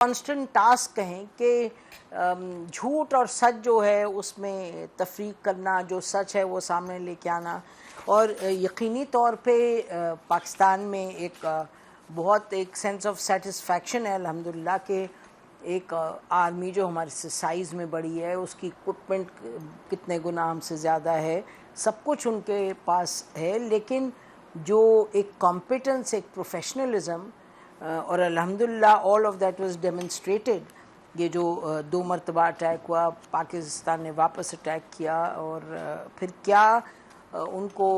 Constant task کہیں کہ جھوٹ اور سچ جو ہے اس میں تفریق کرنا، جو سچ ہے وہ سامنے لے کے آنا، اور یقینی طور پہ پاکستان میں ایک بہت ایک سینس آف سیٹسفیکشن ہے الحمدللہ کہ ایک آرمی جو ہمارے سے سائز میں بڑی ہے، اس کی اکوپمنٹ کتنے گنا ہم سے زیادہ ہے، سب کچھ ان کے پاس ہے، لیکن جو ایک کمپیٹنس، ایک پروفیشنلزم، اور الحمدللہ all of that was demonstrated. یہ جو 2 مرتبہ اٹیک ہوا، پاکستان نے واپس اٹیک کیا، اور پھر کیا ان کو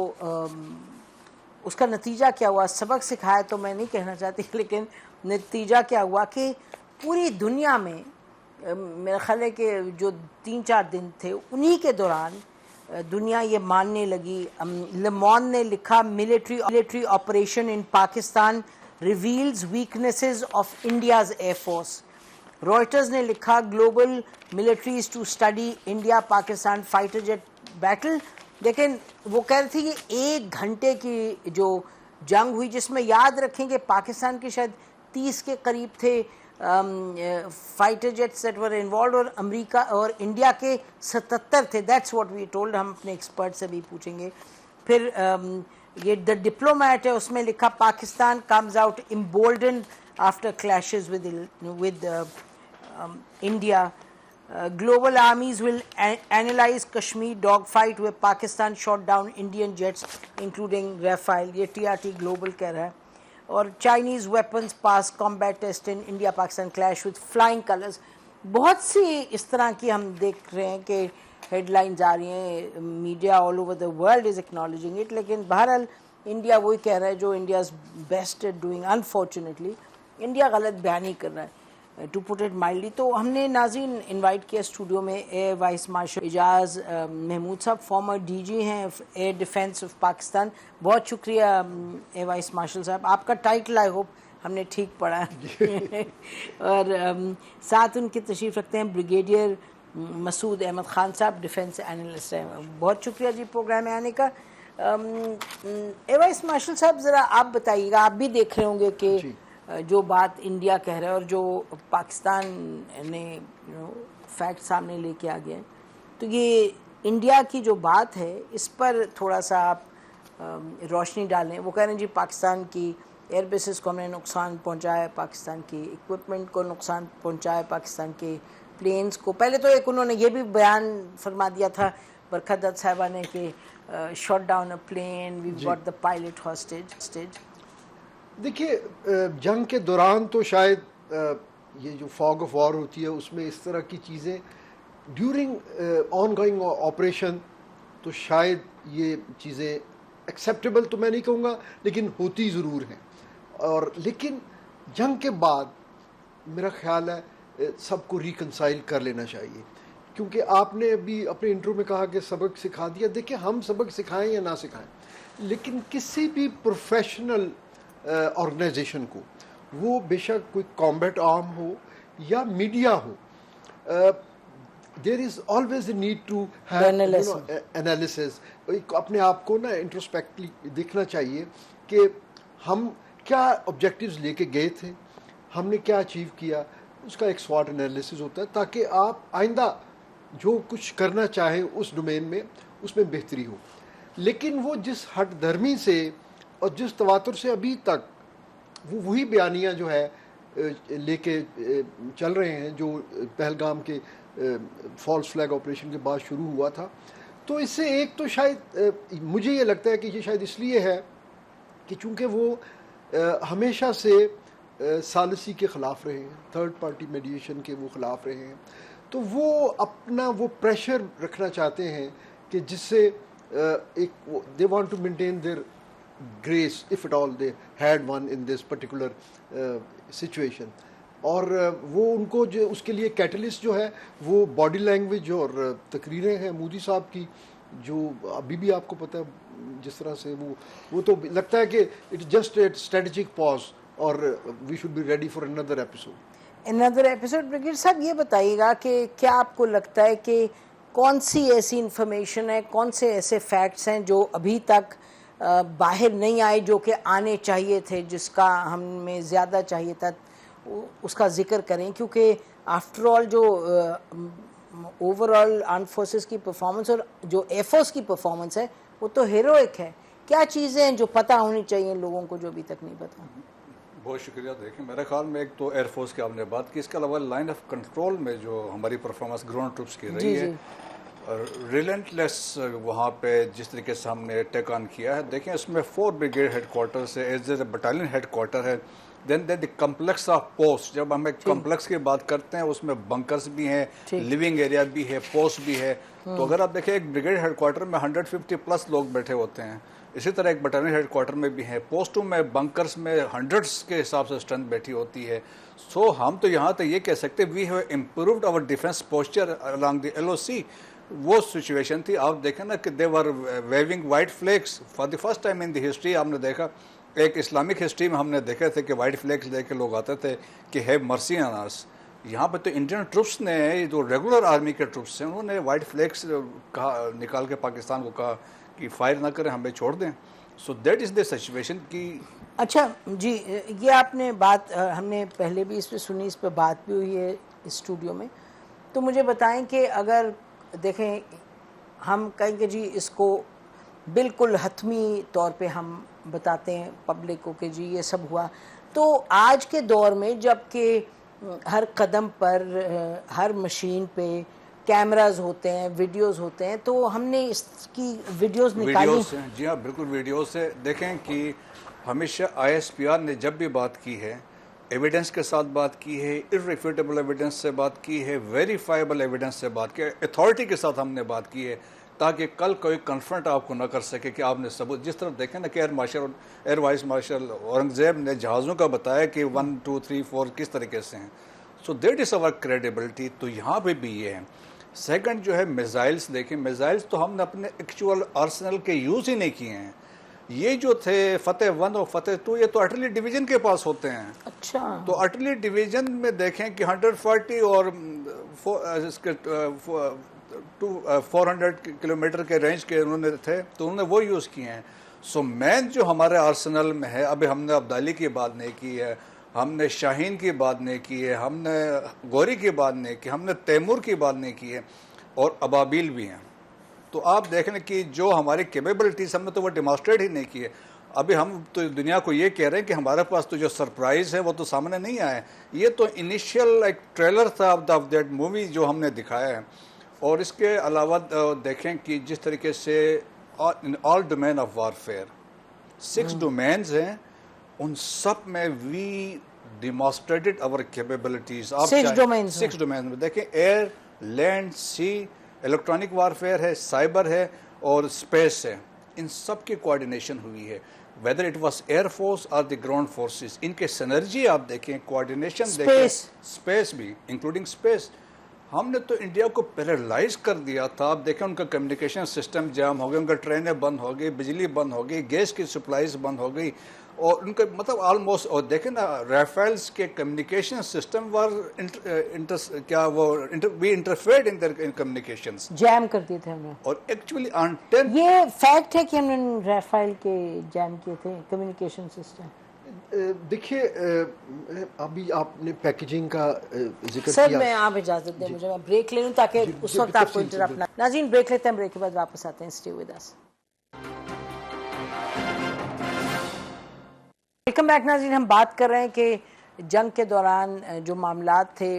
اس کا نتیجہ کیا ہوا، سبق سکھایا تو میں نہیں کہنا چاہتی، لیکن نتیجہ کیا ہوا کہ پوری دنیا میں میرا خیال ہے کہ جو 3-4 دن تھے انہی کے دوران دنیا یہ ماننے لگی. لیمون نے لکھا military operation in Pakistan reveals weaknesses of India's air force. Reuters نے لکھا global militaries to study India Pakistan fighter jet battle. لیکن وہ کہہ رہی تھی کہ 1 گھنٹے کی جو جنگ ہوئی، جس میں یاد رکھیں کہ پاکستان کے شاید 30 کے قریب تھے fighter jets that were involved، اور امریکہ اور انڈیا کے 77 تھے. that's what we told. ہم اپنے ایکسپرٹ سے بھی پوچھیں گے. پھر یہ دا ڈپلومیٹ ہے، اس میں لکھا Pakistan comes out emboldened after clashes with India. Global armies will analyze Kashmir dogfight where Pakistan shot down Indian jets including Rafale. یہ TRT Global کہہ رہا ہے. اور Chinese weapons pass combat test in India Pakistan clash with flying colors. بہت سی اس طرح کی ہم دیکھ رہے ہیں کہ ہیڈ لائنز آ رہی ہیں، media all over the world is acknowledging it, لیکن بہرحال انڈیا وہی کہہ رہا ہے جو India is best at doing. Unfortunately India غلط بیانی کر رہا ہے، ٹو پٹ اٹ مائلڈلی. تو ہم نے ناظرین انوائٹ کیا اسٹوڈیو میں ایئر وائس مارشل اعجاز محمود صاحب، فارمر DG ہیں ایئر ڈیفینس آف پاکستان. بہت شکریہ ایئر وائس مارشل صاحب، آپ کا ٹائٹل آئی ہوپ ہم نے ٹھیک پڑھا. اور ساتھ ان کی تشریف رکھتے ہیں بریگیڈیئر مسعود احمد خان صاحب، ڈیفینس اینالسٹ ہیں. بہت شکریہ جی پروگرام میں آنے کا. ایئر وائس مارشل صاحب، ذرا آپ بتائیے گا، آپ بھی دیکھ رہے ہوں گے کہ جو بات انڈیا کہہ رہا ہے اور جو پاکستان نے فیکٹ سامنے لے کے آ گیا ہے، تو یہ انڈیا کی جو بات ہے اس پر تھوڑا سا آپ روشنی ڈالیں. وہ کہہ رہے ہیں جی پاکستان کی ایئر بیسز کو ہم نے نقصان پہنچایا، پاکستان کی اکوپمنٹ کو نقصان پہنچایا، پاکستان کے پلینز کو. پہلے تو ایک انہوں نے یہ بھی بیان فرما دیا تھا برکت دت صاحبہ نے کہ shot down a plane, we got the pilot hostage. دیکھیے جنگ کے دوران تو شاید یہ جو فاگ آف وار ہوتی ہے اس میں اس طرح کی چیزیں ڈیورنگ آن گوئنگ آپریشن تو شاید یہ چیزیں ایکسیپٹیبل تو میں نہیں کہوں گا، لیکن ہوتی ضرور ہیں. اور لیکن جنگ کے بعد میرا خیال ہے سب کو ریکنسائل کر لینا چاہیے، کیونکہ آپ نے ابھی اپنے انٹرو میں کہا کہ سبق سکھا دیا. دیکھیں ہم سبق سکھائیں یا نہ سکھائیں، لیکن کسی بھی پروفیشنل آرگنائزیشن کو، وہ بے شک کوئی کامبیٹ آرم ہو یا میڈیا ہو، there is always a need to have analysis. اپنے آپ کو نا انٹروسپیکٹلی دیکھنا چاہیے کہ ہم کیا آبجیکٹیوز لے کے گئے تھے، ہم نے کیا اچیو کیا. اس کا ایک سوٹ انالیسز ہوتا ہے تاکہ آپ آئندہ جو کچھ کرنا چاہیں اس ڈومین میں اس میں بہتری ہو. لیکن وہ جس ہٹ دھرمی سے اور جس تواتر سے ابھی تک وہی بیانیاں جو ہے لے کے چل رہے ہیں جو پہلگام کے فالس فلیگ آپریشن کے بعد شروع ہوا تھا، تو اس سے ایک تو شاید مجھے یہ لگتا ہے کہ یہ شاید اس لیے ہے کہ چونکہ وہ ہمیشہ سے ثالثی کے خلاف رہے ہیں، تھرڈ پارٹی میڈیشن کے وہ خلاف رہے ہیں، تو وہ اپنا وہ پریشر رکھنا چاہتے ہیں کہ جس سے ایک they want to maintain their grace of it all they had won in this particular situation. اور وہ ان کو جو اس کے لیے کیٹلسٹ جو ہے وہ باڈی لینگویج اور تقریریں ہیں مودی صاحب کی، جو ابھی بھی آپ کو پتہ ہے جس طرح سے وہ تو لگتا ہے کہ it just a strategic pause اور we should be ready for another episode. Brigadier صاحب یہ بتائیے گا کہ کیا آپ کو لگتا ہے کہ کون سی ایسی انفارمیشن ہے، کون سے ایسے فیکٹس ہیں جو ابھی تک باہر نہیں آئے جو کہ آنے چاہیے تھے، جس کا ہمیں زیادہ چاہیے تھا، اس کا ذکر کریں، کیونکہ آفٹر آل جو اوور آل آرم فورسز کی پرفارمنس اور جو ایئر فورس کی پرفارمنس ہے وہ تو ہیروئک ہے. کیا چیزیں ہیں جو پتہ ہونی چاہیے لوگوں کو جو ابھی تک نہیں پتہ؟ بہت شکریہ. دیکھیں میرے خیال میں ایک تو ایئر فورس کی آپ نے بات کی، اس کے علاوہ لائن آف کنٹرول میں جو ہماری پرفارمنس گراؤنڈ ٹروپس کی رہی ہے، ریلنٹلیس وہاں پہ جس طریقے سے ہم نے ٹیک آن کیا ہے. دیکھیں اس میں 4 بریگیڈ ہیڈ کوارٹرز ہے، ایز اے بٹالین ہیڈ کوارٹر ہے. Then the complex of post, جب ہم ایک کمپلیکس کی بات کرتے ہیں اس میں بنکرز بھی ہیں، لیونگ ایریا بھی ہے، پوسٹ بھی ہے. تو اگر آپ دیکھیں ایک بریگیڈ ہیڈ کوارٹر میں 150 پلس لوگ بیٹھے ہوتے ہیں. اسی طرح ایک بٹالین ہیڈ کوارٹر میں بھی ہیں، پوسٹوں میں بنکرز میں ہنڈریڈس کے حساب سے اسٹرینتھ بیٹھی ہوتی ہے. سو ہم تو یہاں تک یہ کہہ سکتے we have improved our defence posture along the LOC. وہ سچویشن تھی. آپ دیکھیں نا کہ they were waving white flags for the first time in the history. آپ نے دیکھا ایک اسلامک ہسٹری میں ہم نے دیکھے تھے کہ وائٹ فلیگس لے کے لوگ آتے تھے کہ ہے مرسی آن اس. یہاں پہ تو انڈین ٹروپس نے، جو ریگولر آرمی کے ٹروپس ہیں، انہوں نے وائٹ فلیگس نکال کے پاکستان کو کہا کہ فائر نہ کریں، ہمیں چھوڑ دیں. So that is the situation کی. اچھا جی، یہ آپ نے بات ہم نے پہلے بھی اس پہ سنی، اس پہ بات بھی ہوئی ہے اسٹوڈیو میں. تو مجھے بتائیں کہ اگر دیکھیں ہم کہیں کہ جی اس کو بالکل حتمی طور پہ ہم بتاتے ہیں پبلک کو کہ جی یہ سب ہوا، تو آج کے دور میں جب کہ ہر قدم پر ہر مشین پہ کیمراز ہوتے ہیں، ویڈیوز ہوتے ہیں، تو ہم نے اس کی ویڈیوز نکالی. جی ہاں بالکل ویڈیوز سے. دیکھیں کہ ہمیشہ ISPR نے جب بھی بات کی ہے ایویڈنس کے ساتھ بات کی ہے، irrefutable ایویڈنس سے بات کی ہے، ویریفائبل ایویڈنس سے بات کی ہے، اتھارٹی کے ساتھ ہم نے بات کی ہے، تاکہ کل کوئی کنفرنٹ آپ کو نہ کر سکے کہ آپ نے ثبوت. جس طرح دیکھیں نا کہ ایئر وائس مارشل اورنگزیب نے جہازوں کا بتایا کہ 1 2 3 4 کس طریقے سے ہیں. So that is over credibility. تو یہاں پہ بھی یہ ہے. سیکنڈ جو ہے میزائلز. دیکھیں میزائلز تو ہم نے اپنے ایکچوئل آرسنل کے یوز ہی نہیں کیے ہیں. یہ جو تھے فتح 1 اور فتح 2 یہ تو آرٹلری ڈویژن کے پاس ہوتے ہیں. اچھا. تو آرٹلری ڈویژن میں دیکھیں کہ 140 اور 400 کلومیٹر کے رینج کے انہوں نے تھے، تو انہوں نے وہ یوز کیے ہیں. سو مین جو ہمارے آرسنل میں ہے، ابھی ہم نے عبدالی کی بات نہیں کی ہے، ہم نے شاہین کی بات نہیں کی ہے، ہم نے گوری کی بات نہیں کی، ہم نے تیمور کی بات نہیں کی ہے، اور ابابیل بھی ہیں. تو آپ دیکھیں کہ جو ہماری کیپیبلٹیز ہم نے تو وہ ڈیمانسٹریٹ ہی نہیں کی ہے. ابھی ہم تو دنیا کو یہ کہہ رہے ہیں کہ ہمارے پاس تو جو سرپرائز ہے وہ تو سامنے نہیں آئے. یہ تو انیشیل ایک ٹریلر تھا آف دیٹ مووی جو ہم نے دکھایا ہے. اور اس کے علاوہ دیکھیں کہ جس طریقے سے آل ڈومین آف وارفیئر 6 ڈومینز ہیں، ان سب میں وی ڈیمانسٹریٹڈ آور کیپیبلٹیز. 6 ڈومینز میں دیکھیں ایئر، لینڈ، سی، الیکٹرانک وارفیئر ہے، سائبر ہے اور اسپیس ہے. ان سب کی کوارڈینیشن ہوئی ہے، whether it was air force اور دی گراؤنڈ فورسز. ان کے سینرجی آپ دیکھیں، کوارڈینیشن دیکھیں، اسپیس بھی انکلوڈنگ اسپیس. ہم نے تو انڈیا کو پیرالائز کر دیا تھا. آپ دیکھیں ان کا کمیونیکیشن سسٹم جام ہو گیا، ان کا ٹرینیں بند ہو گئی، بجلی بند ہو گئی، گیس کی سپلائیز بند ہو گئی، اور ان کا مطلب آلموسٹ. اور دیکھیں نا رافیلز کے communication system we interfered in their communications, jam کر دیے تھے ہم نے. اور ایکچولی آن 10 یہ فیکٹ ہے کہ ہم نے رافیل کے جیم کیے تھے کمیونیکیشن سسٹم. دیکھیے ابھی آپ نے پیکیجنگ کا ذکر کیا. سر میں آپ اجازت دیں مجھے، میں بریک لے لوں تاکہ اس وقت آپ کو انٹرپٹ نہ. ناظرین بریک لیتے ہیں، بریک کے بعد واپس آتے ہیں. Stay with us. Welcome back ناظرین. ہم بات کر رہے ہیں کہ جنگ کے دوران جو معاملات تھے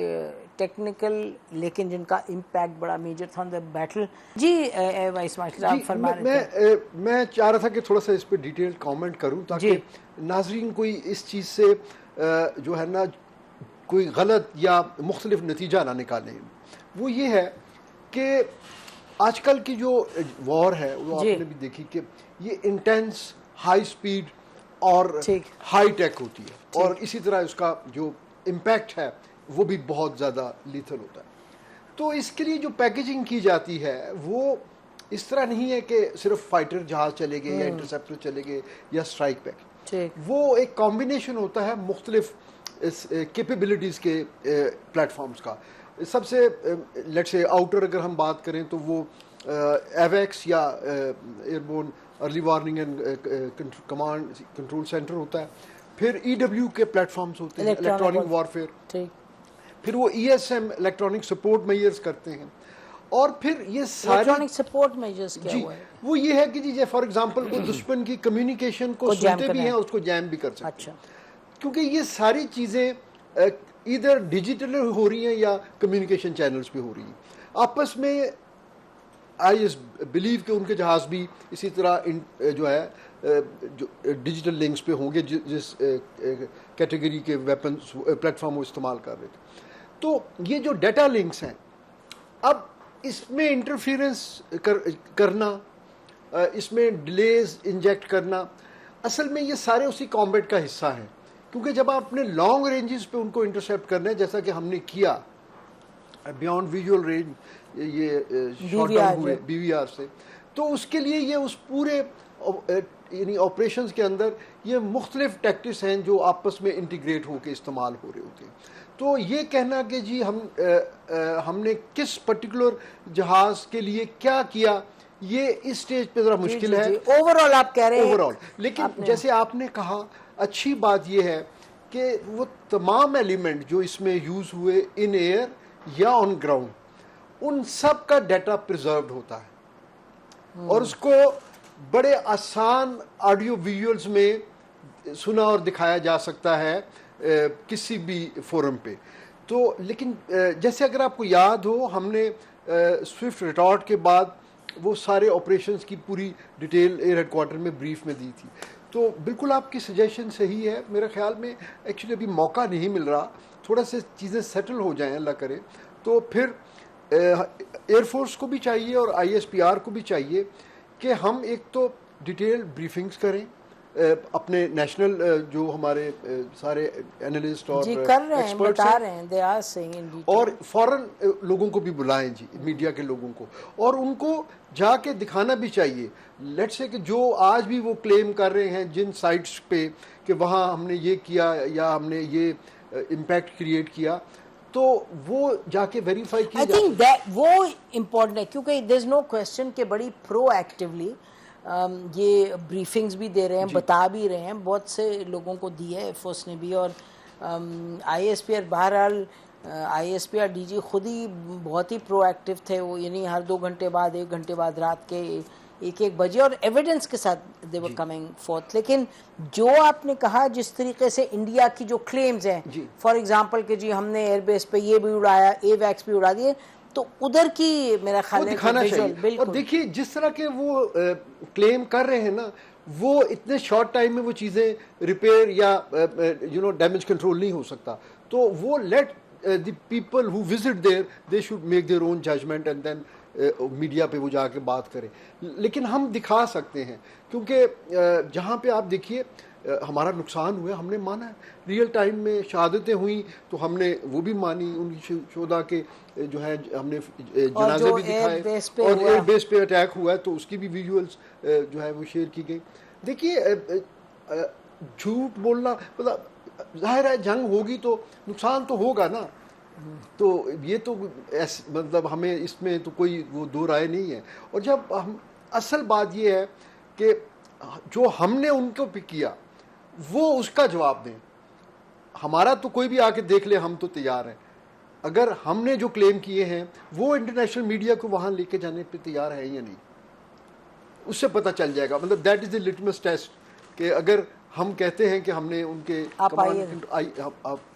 ٹیکنیکل لیکن جن کا امپیکٹ بڑا میجر تھا آن دا بیٹل. جی وائس مارشل آپ فرما رہے تھے. میں چاہ رہا تھا کہ تھوڑا سا اس پہ ڈیٹیل کامنٹ کروں تاکہ ناظرین کوئی اس چیز سے جو ہے نا کوئی غلط یا مختلف نتیجہ نہ نکالیں. وہ یہ ہے کہ آج کل کی جو وار ہے وہ آپ نے بھی دیکھی کہ یہ انٹینس، ہائی سپیڈ اور ہائی ٹیک ہوتی ہے، اور اسی طرح اس کا جو امپیکٹ ہے وہ بھی بہت زیادہ لیتھل ہوتا ہے. تو اس کے لیے جو پیکیجنگ کی جاتی ہے وہ اس طرح نہیں ہے کہ صرف فائٹر جہاز چلے گئے یا انٹرسیپٹر چلے گئے یا اسٹرائک پیک. وہ ایک کمبینیشن ہوتا ہے مختلف کیپیبلٹیز کے پلیٹ فارمز کا. سب سے لیٹ سے آؤٹر اگر ہم بات کریں تو وہ ایویکس یا airborne early warning and command control centre ہوتا ہے. پھر EW کے پلیٹ فارمز ہوتے ہیں, الیکٹرانک وارفیئر, پھر وہ ESM الیکٹرانک سپورٹ میجرز کرتے ہیں, اور پھر یہ سارے الیکٹرانک سپورٹ میجرز کیا ہوا ہے؟ وہ یہ ہے کہ جی فار ایگزامپل کوئی دشمن کی کمیونیکیشن کو سنتے بھی ہیں, اس کو جیم بھی کر سکتے ہیں, کیونکہ یہ ساری چیزیں ادھر ڈیجیٹل ہو رہی ہیں یا کمیونیکیشن چینلز پہ ہو رہی ہیں آپس میں. آئی بلیو کہ ان کے جہاز بھی اسی طرح جو ہے جو ڈیجیٹل لنکس پہ ہوں گے جس کیٹیگری کے ویپنز پلیٹ فارم وہ استعمال کر رہے تھے. تو یہ جو ڈیٹا لنکس ہیں, اب اس میں انٹرفیئرنس کرنا, اس میں ڈیلیز انجیکٹ کرنا, اصل میں یہ سارے اسی کامبیٹ کا حصہ ہیں, کیونکہ جب آپ اپنے لانگ رینجز پہ ان کو انٹرسیپٹ کرنا ہے, جیسا کہ ہم نے کیا بیانڈ ویژول رینج یہ شارٹ ڈاؤن ہوئے BVR سے, تو اس کے لیے یہ اس پورے یعنی آپریشنز کے اندر یہ مختلف ٹیکٹکس ہیں جو آپس میں انٹیگریٹ ہو کے استعمال ہو رہے ہوتے ہیں. تو یہ کہنا کہ جی ہم نے کس پرٹیکولر جہاز کے لیے کیا کیا, یہ اس سٹیج پہ ذرا مشکل ہے. اوور آل آپ کہہ رہے ہیں, اوور آل. لیکن جیسے آپ نے کہا, اچھی بات یہ ہے کہ وہ تمام ایلیمنٹ جو اس میں یوز ہوئے ان ایئر یا آن گراؤنڈ, ان سب کا ڈیٹا پرزروڈ ہوتا ہے, اور اس کو بڑے آسان آڈیو ویژولز میں سنا اور دکھایا جا سکتا ہے کسی بھی فورم پہ. تو لیکن جیسے اگر آپ کو یاد ہو, ہم نے سوئفٹ ریٹارٹ کے بعد وہ سارے آپریشنز کی پوری ڈیٹیل ایئر ہیڈ کوارٹر میں بریف میں دی تھی. تو بالکل آپ کی سجیشن صحیح ہے. میرے خیال میں ایکچولی ابھی موقع نہیں مل رہا, تھوڑا سے چیزیں سیٹل ہو جائیں اللہ کرے, تو پھر ایئر فورس کو بھی چاہیے اور ISPR کو بھی چاہیے کہ ہم ایک تو ڈیٹیل بریفنگز کریں, اپنے نیشنل جو ہمارے سارے اینالسٹ اور ایکسپرٹس ہیں, اور فوراً لوگوں کو بھی بلائیں جی, میڈیا کے لوگوں کو, اور ان کو جا کے دکھانا بھی چاہیے. لیٹس سے کہ جو آج بھی وہ کلیم کر رہے ہیں جن سائٹس پہ کہ وہاں ہم نے یہ کیا یا ہم نے یہ امپیکٹ کریٹ کیا, تو وہ جا کے ویریفائی کیا. I think that وہ امپورٹنٹ ہے, کیونکہ there is no question کہ بڑی پرو ایکٹیولی یہ بریفنگز بھی دے رہے ہیں, بتا بھی رہے ہیں, بہت سے لوگوں کو دی ہے ایئر فورس نے بھی, اور ISPR بہرحال ISPR DG خود ہی بہت ہی پرو ایکٹیو تھے وہ, یعنی ہر 2 گھنٹے بعد 1 گھنٹے بعد رات کے 1 بجے, اور ایویڈنس کے ساتھ دے ور کمنگ فورتھ. لیکن جو آپ نے کہا جس طریقے سے انڈیا کی جو کلیمز ہیں, فار ایگزامپل کہ جی ہم نے ایئر بیس پہ یہ بھی اڑایا, AWACS بھی اڑا دیے, تو ادھر کی میرا خیال ہے دکھانا چاہیے. اور دیکھیے جس طرح کے وہ کلیم کر رہے ہیں نا, وہ اتنے شارٹ ٹائم میں وہ چیزیں ریپیئر یا ڈیمیج کنٹرول نہیں ہو سکتا. تو وہ let the people who visit there, they should make their own judgement and then media پہ وہ جا کے بات کریں. لیکن ہم دکھا سکتے ہیں, کیونکہ جہاں پہ آپ دیکھیے ہمارا نقصان ہوا, ہم نے مانا ہے. ریئل ٹائم میں شہادتیں ہوئیں تو ہم نے وہ بھی مانی, ان شہداء کے جو ہے ہم نے جنازے بھی دکھائے, اور ایئر بیس پہ اٹیک ہوا ہے تو اس کی بھی ویژولز جو ہے وہ شیئر کی گئی. دیکھیے جھوٹ بولنا, ظاہر ہے جنگ ہوگی تو نقصان تو ہوگا نا, تو یہ تو مطلب ہمیں اس میں تو کوئی وہ دو رائے نہیں ہے. اور جب ہم اصل بات یہ ہے کہ جو ہم نے ان کو کیا وہ اس کا جواب دیں. ہمارا تو کوئی بھی آ کے دیکھ لے, ہم تو تیار ہیں. اگر ہم نے جو کلیم کیے ہیں وہ انٹرنیشنل میڈیا کو وہاں لے کے جانے پہ تیار ہے یا نہیں, اس سے پتہ چل جائے گا. مطلب that is the litmus test کہ اگر ہم کہتے ہیں کہ ہم نے ان کے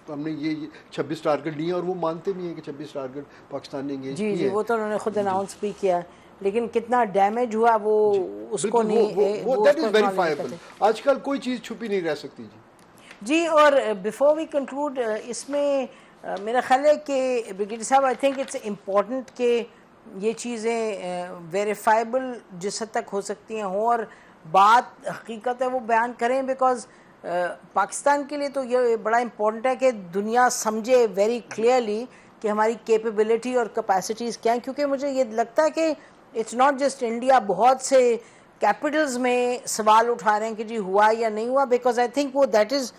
ہم نے یہ 26 ٹارگٹ لیے, اور وہ مانتے بھی ہیں کہ 26 ٹارگٹ پاکستان نے انگیج کیے. جی وہ تو انہوں نے خود اناؤنس بھی کیا, لیکن کتنا ڈیمیج ہوا وہ اس کو نہیں, وہ دیٹ از ویریفائبل. آج کل کوئی چیز چھپی نہیں رہ سکتی جی. اور بیفور وی کنکلوڈ, اس میں میرا خیال ہے کہ بریگیڈیئر صاحب آئی تھنک اٹس امپورٹنٹ کہ یہ چیزیں ویریفائبل جس حد تک ہو سکتی ہیں ہوں, اور بات حقیقت ہے وہ بیان کریں, بیکاز پاکستان کے لیے تو یہ بڑا امپورٹنٹ ہے کہ دنیا سمجھے ویری کلیئرلی کہ ہماری کیپیبلٹی اور کیپیسٹیز کیا ہیں. کیونکہ مجھے یہ لگتا ہے کہ اٹس ناٹ جسٹ انڈیا, بہت سے کیپٹلز میں سوال اٹھا رہے ہیں کہ جی ہوا یا نہیں ہوا, بیکاز آئی تھنک وہ that is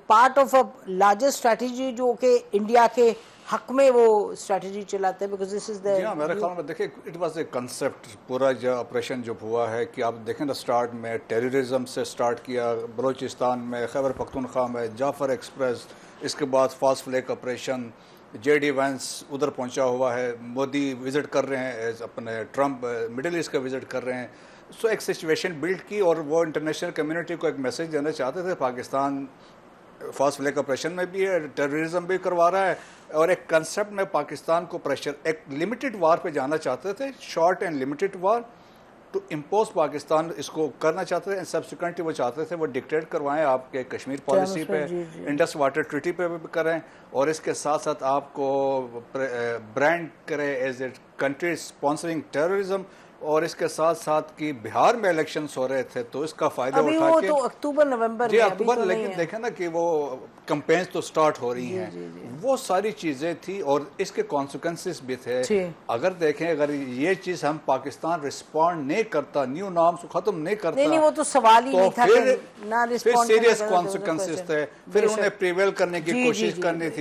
part of a larger strategy جو کہ انڈیا کے حق میں وہ اسٹریٹجی چلاتے ہیں بیکاز دس از دا. جی ہاں میرے خیال میں دیکھیں اٹ واز اے کنسیپٹ پورا جو آپریشن جو ہوا ہے کہ آپ دیکھیں نا اسٹارٹ میں ٹیررزم سے اسٹارٹ کیا بلوچستان میں خیبر پختونخوا میں جعفر ایکسپریس, اس کے بعد fast flake operation, J D Vance ادھر پہنچا ہوا ہے, مودی وزٹ کر رہے ہیں, اپنے ٹرمپ مڈل ایسٹ کا وزٹ کر رہے ہیں. سو ایک سچویشن بلڈ کی اور وہ انٹرنیشنل کمیونٹی کو ایک میسج دینا چاہتے تھے پاکستان فاسٹ فلیک آپریشن میں بھی ہے, ٹیررزم بھی کروا رہا ہے, اور ایک کنسیپٹ میں پاکستان کو پریشر ایک لمیٹڈ وار پہ جانا چاہتے تھے, short and limited war to impose Pakistan اس کو کرنا چاہتے تھے. سبسیکوئنٹلی وہ چاہتے تھے وہ ڈکٹیٹ کروائیں آپ کے کشمیر پالیسی پہ, انڈس واٹر ٹریٹی پہ بھی کریں, اور اس کے ساتھ ساتھ آپ کو برانڈ کرے as a country sponsoring terrorism, اور اس کے ساتھ ساتھ کی بہار میں الیکشنز ہو رہے تھے تو اس کا فائدہ اٹھا کے تو اکتوبر نومبر جی اکتوبر, لیکن دیکھیں نا کہ وہ کمپینز تو سٹارٹ ہو رہی ہیں, وہ ساری چیزیں تھی اور اس کے کانسیکوینسز بھی تھے. اگر دیکھیں اگر یہ چیز ہم پاکستان رسپونڈ نہیں کرتا, نیو نارمز کو ختم نہیں کرتا, نہیں وہ تو سوال ہی نہیں تھا, پھر سیریس کانسیکوینسز تھے, پھر انہیں پریویل کرنے کی کوشش کرنی تھی.